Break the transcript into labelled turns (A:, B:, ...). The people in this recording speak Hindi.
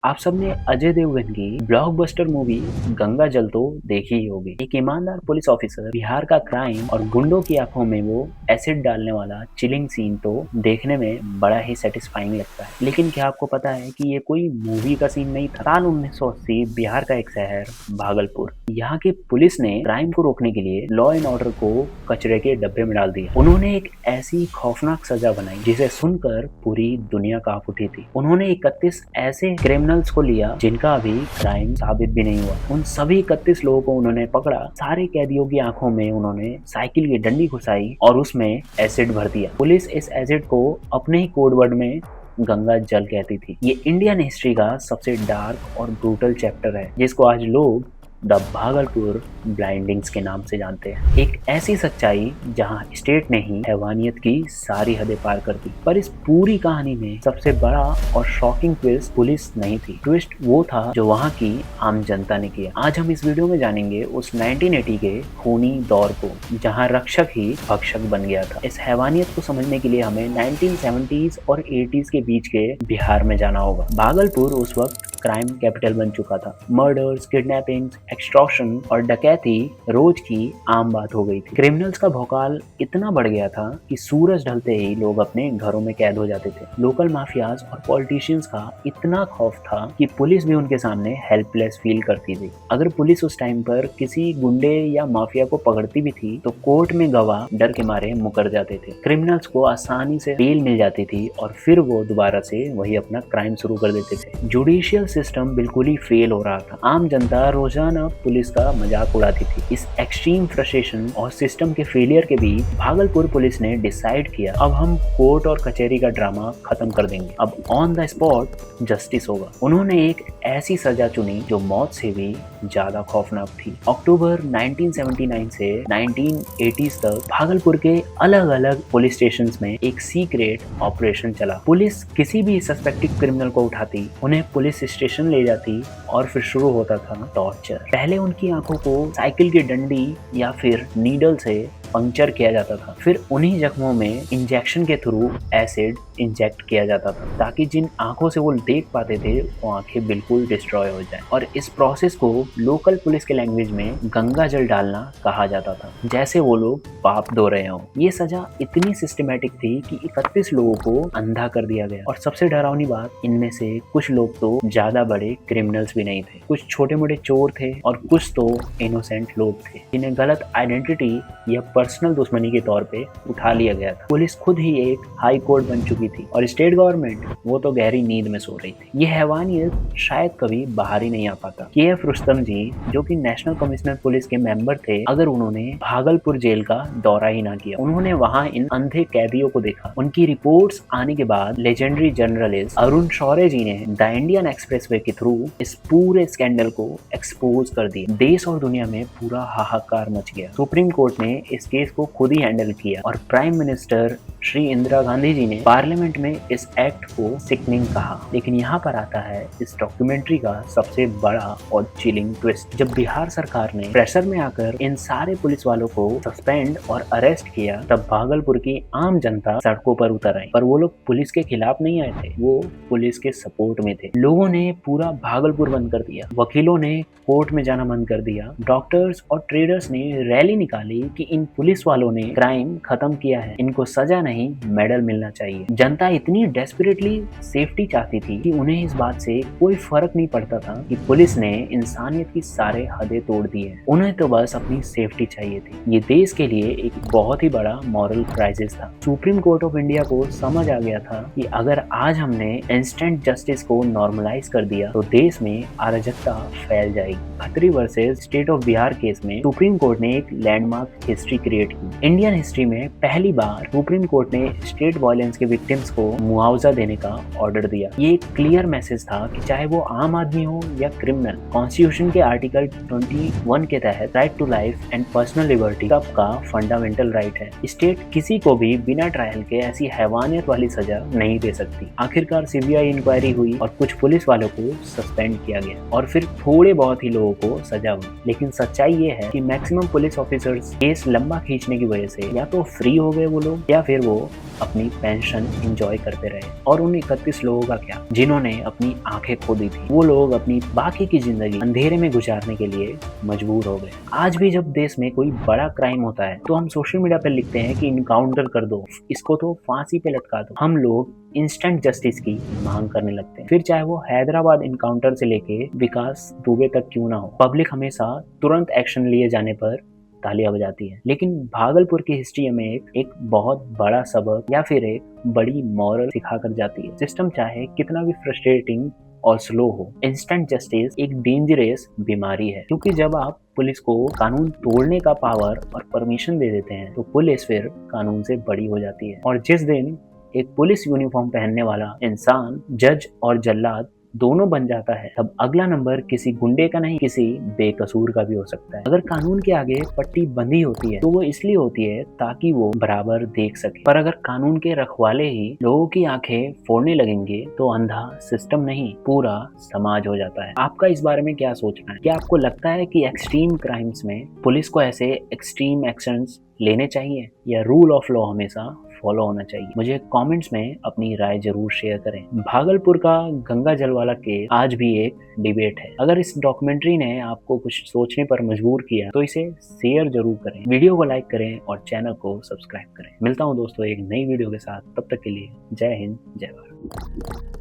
A: आप सबने अजय देवगन की ब्लॉकबस्टर मूवी गंगा जल तो देखी ही होगी। एक ईमानदार पुलिस ऑफिसर बिहार का क्राइम और गुंडों की आंखों में वो एसिड डालने वाला चिलिंग सीन तो देखने में बड़ा ही सेटिस्फाइंग लगता है। लेकिन क्या आपको पता है कि ये कोई मूवी का सीन नहीं था। साल 1980 बिहार का एक शहर भागलपुर, यहाँ की पुलिस ने क्राइम को रोकने के लिए लॉ एंड ऑर्डर को कचरे के डब्बे में डाल दिया। उन्होंने एक ऐसी खौफनाक सजा बनाई जिसे सुनकर पूरी दुनिया कांप उठी थी। उन्होंने 31 ऐसे क्रिमिनल्स को लिया जिनका अभी क्राइम साबित भी नहीं हुआ। उन सभी 31 लोगों को उन्होंने पकड़ा, सारे कैदियों की आंखों में उन्होंने साइकिल की डंडी घुसाई और उसमें एसिड भर दिया। पुलिस इस एसिड को अपने ही कोड वर्ड में गंगा जल कहती थी। ये इंडियन हिस्ट्री का सबसे डार्क और ब्रूटल चैप्टर है जिसको आज लोग द भागलपुर ब्लाइंडिंग्स के नाम से जानते हैं। एक ऐसी सच्चाई जहां स्टेट ने ही हैवानियत की सारी हदें पार कर दी। पर इस पूरी कहानी में सबसे बड़ा और शॉकिंग ट्विस्ट पुलिस नहीं थी, ट्विस्ट वो था जो वहां की आम जनता ने किया। आज हम इस वीडियो में जानेंगे उस 1980 के खूनी दौर को जहां रक्षक ही भक्षक बन गया था। इस हैवानियत को समझने के लिए हमें 1970s और 80s के बीच के बिहार में जाना होगा। भागलपुर उस वक्त क्राइम कैपिटल बन चुका था। मर्डर्स, किडनैपिंग्स, एक्सटॉर्शन और डकैती रोज की आम बात हो गई थी। क्रिमिनल्स का भौकाल इतना बढ़ गया था कि सूरज ढलते ही लोग अपने घरों में कैद हो जाते थे। लोकल माफियाज और पॉलिटिशियंस का इतना खौफ था कि पुलिस भी उनके सामने हेल्पलेस फील करती थी। अगर पुलिस उस टाइम पर किसी गुंडे या माफिया को पकड़ती भी थी तो कोर्ट में गवाह डर के मारे मुकर जाते थे। क्रिमिनल्स को आसानी से बेल मिल जाती थी और फिर वो दोबारा से वही अपना क्राइम शुरू कर देते थे। जुडिशियल सिस्टम बिल्कुल ही फेल हो रहा था। आम जनता रोजाना पुलिस का मजाक उड़ाती थी। इस एक्सट्रीम फ्रस्ट्रेशन और सिस्टम के फेलियर के बीच भागलपुर पुलिस ने डिसाइड किया अब हम कोर्ट और कचहरी का ड्रामा खत्म कर देंगे, अब ऑन द स्पॉट जस्टिस होगा। उन्होंने एक ऐसी सजा चुनी जो मौत से भी ज्यादा खौफनाक थी। अक्टूबर 1979 से 1980s तक भागलपुर के अलग अलग पुलिस स्टेशंस में एक सीक्रेट ऑपरेशन चला। पुलिस किसी भी सस्पेक्टेड क्रिमिनल को उठाती, उन्हें पुलिस स्टेशन ले जाती और फिर शुरू होता था टॉर्चर। पहले उनकी आंखों को साइकिल की डंडी या फिर नीडल से पंक्चर किया जाता था, फिर उन्हीं जख्मों में इंजेक्शन के थ्रू एसिड इंजेक्ट किया जाता था ताकि जिन आंखों से वो देख पाते थे वो आंखें बिल्कुल डिस्ट्रॉय हो जाए। और इस प्रोसेस को लोकल पुलिस के लैंग्वेज में गंगा जल डालना कहा जाता था, जैसे वो लोग पाप धो रहे हों। ये सजा इतनी सिस्टमेटिक थी कि 31 लोगों को अंधा कर दिया गया। और सबसे डरावनी बात, इनमें से कुछ लोग तो ज्यादा बड़े क्रिमिनल्स भी नहीं थे, कुछ छोटे मोटे चोर थे और कुछ तो इनोसेंट लोग थे जिन्हें गलत आइडेंटिटी या पर्सनल दुश्मनी के तौर पे उठा लिया गया था। पुलिस खुद ही एक हाई कोर्ट बन चुकी थी और स्टेट गवर्नमेंट वो तो गहरी नींद में सो रही थी। ये हैवानियत शायद कभी बाहर ही नहीं आ पाता। KF रुस्तम जी जो कि नेशनल कमिश्नर पुलिस के मेंबर थे, अगर उन्होंने भागलपुर जेल का दौरा ही ना किया, उन्होंने वहां इन अंधे कैदियों को देखा। उनकी रिपोर्ट्स आने के बाद लेजेंडरी जर्नलिस्ट अरुण शौर्य जी ने द इंडियन एक्सप्रेसवे के थ्रू इस पूरे स्कैंडल को एक्सपोज कर दिया। देश और दुनिया में पूरा हाहाकार मच गया। सुप्रीम कोर्ट ने इस केस को खुद ही हैंडल किया और प्राइम मिनिस्टर श्री इंदिरा गांधी जी ने पार्लियामेंट में इस एक्ट को सिकनिंग कहा। लेकिन यहाँ पर आता है इस डॉक्यूमेंट्री का सबसे बड़ा और चिलिंग ट्विस्ट। जब बिहार सरकार ने प्रेशर में आकर इन सारे पुलिस वालों को सस्पेंड और अरेस्ट किया, तब भागलपुर की आम जनता सड़कों पर उतर आई। पर वो लोग पुलिस के खिलाफ नहीं आए थे, वो पुलिस के सपोर्ट में थे। लोगों ने पूरा भागलपुर बंद कर दिया, वकीलों ने कोर्ट में जाना बंद कर दिया, डॉक्टर्स और ट्रेडर्स ने रैली निकाली कि इन पुलिस वालों ने क्राइम खत्म किया है, इनको सजा नहीं मेडल मिलना चाहिए। जनता इतनी डेस्परेटली सेफ्टी चाहती थी कि उन्हें इस बात से कोई फर्क नहीं पड़ता था कि पुलिस ने इंसानियत की सारे हदें तोड़ दी है। उन्हें तो बस अपनी सेफ्टी चाहिए थी। ये देश के लिए एक बहुत ही बड़ा मॉरल क्राइसिस था। सुप्रीम कोर्ट ऑफ इंडिया को समझ आ गया था कि अगर आज हमने इंस्टेंट जस्टिस को नॉर्मलाइज कर दिया तो देश में अराजकता फैल जाएगी। Khatri versus state of Bihar case में सुप्रीम कोर्ट ने एक लैंडमार्क हिस्ट्री क्रिएट की। इंडियन हिस्ट्री में पहली बार सुप्रीम कोर्ट ने स्टेट वायलेंस के विक्टिम्स को मुआवजा देने का ऑर्डर दिया। ये एक क्लियर मैसेज था कि चाहे वो आम आदमी हो या क्रिमिनल, कॉन्स्टिट्यूशन के आर्टिकल 21 के तहत right to life and personal liberty सबका फंडामेंटल राइट है। स्टेट किसी को भी बिना ट्रायल के ऐसी हैवानियत वाली सजा नहीं दे सकती। आखिरकार CBI इंक्वायरी हुई और कुछ पुलिस वालों को सस्पेंड किया गया और फिर थोड़े बहुत ही लोगों को सजा हुई। लेकिन सच्चाई ये है कि मैक्सिमम पुलिस ऑफिसर्स केस लंबा खींचने की वजह से या तो फ्री हो गए वो लोग या फिर वो अपनी पेंशन एंजॉय करते रहे। और उन 31 लोगों का क्या, जिन्होंने अपनी आंखें खो दी थी। वो लोग अपनी बाकी की जिंदगी अंधेरे में गुजारने के लिए मजबूर हो गए। आज भी जब देश में कोई बड़ा क्राइम होता है तो हम सोशल मीडिया पर लिखते हैं कि इनकाउंटर कर दो, इसको तो फांसी पे लटका दो। हम लोग इंस्टेंट जस्टिस की मांग करने लगते हैं, फिर चाहे वो हैदराबाद इनकाउंटर से लेके विकास दुबे तक क्यों ना हो। पब्लिक हमेशा तुरंत एक्शन लिए जाने पर तालियां बजाती है, लेकिन भागलपुर की हिस्ट्री हमें एक बहुत बड़ा सबक या फिर एक बड़ी मॉरल सिखा कर जाती है। सिस्टम चाहे कितना भी फ्रस्ट्रेटिंग और स्लो हो, इंस्टेंट जस्टिस एक डेंजरस बीमारी है, क्योंकि जब आप पुलिस को कानून तोड़ने का पावर और परमिशन दे देते हैं तो पुलिस फिर कानून से बड़ी हो जाती है। और जिस दिन एक पुलिस यूनिफॉर्म पहनने वाला इंसान जज और जल्लाद दोनों बन जाता है, तब अगला नंबर किसी गुंडे का नहीं, किसी बेकसूर का भी हो सकता है। अगर कानून के आगे पट्टी बंधी होती है तो वो इसलिए होती है ताकि वो बराबर देख सके, पर अगर कानून के रखवाले ही लोगों की आंखें फोड़ने लगेंगे तो अंधा सिस्टम नहीं, पूरा समाज हो जाता है। आपका इस बारे में क्या सोचना है? क्या आपको लगता है कि एक्सट्रीम क्राइम्स में पुलिस को ऐसे एक्सट्रीम एक्शंस लेने चाहिए या रूल ऑफ लॉ हमेशा फॉलो होना चाहिए? मुझे कमेंट्स में अपनी राय जरूर शेयर करें। भागलपुर का गंगा जल वाला केस आज भी एक डिबेट है। अगर इस डॉक्यूमेंट्री ने आपको कुछ सोचने पर मजबूर किया तो इसे शेयर जरूर करें, वीडियो को लाइक करें और चैनल को सब्सक्राइब करें। मिलता हूं दोस्तों एक नई वीडियो के साथ, तब तक के लिए जय हिंद, जय भारत।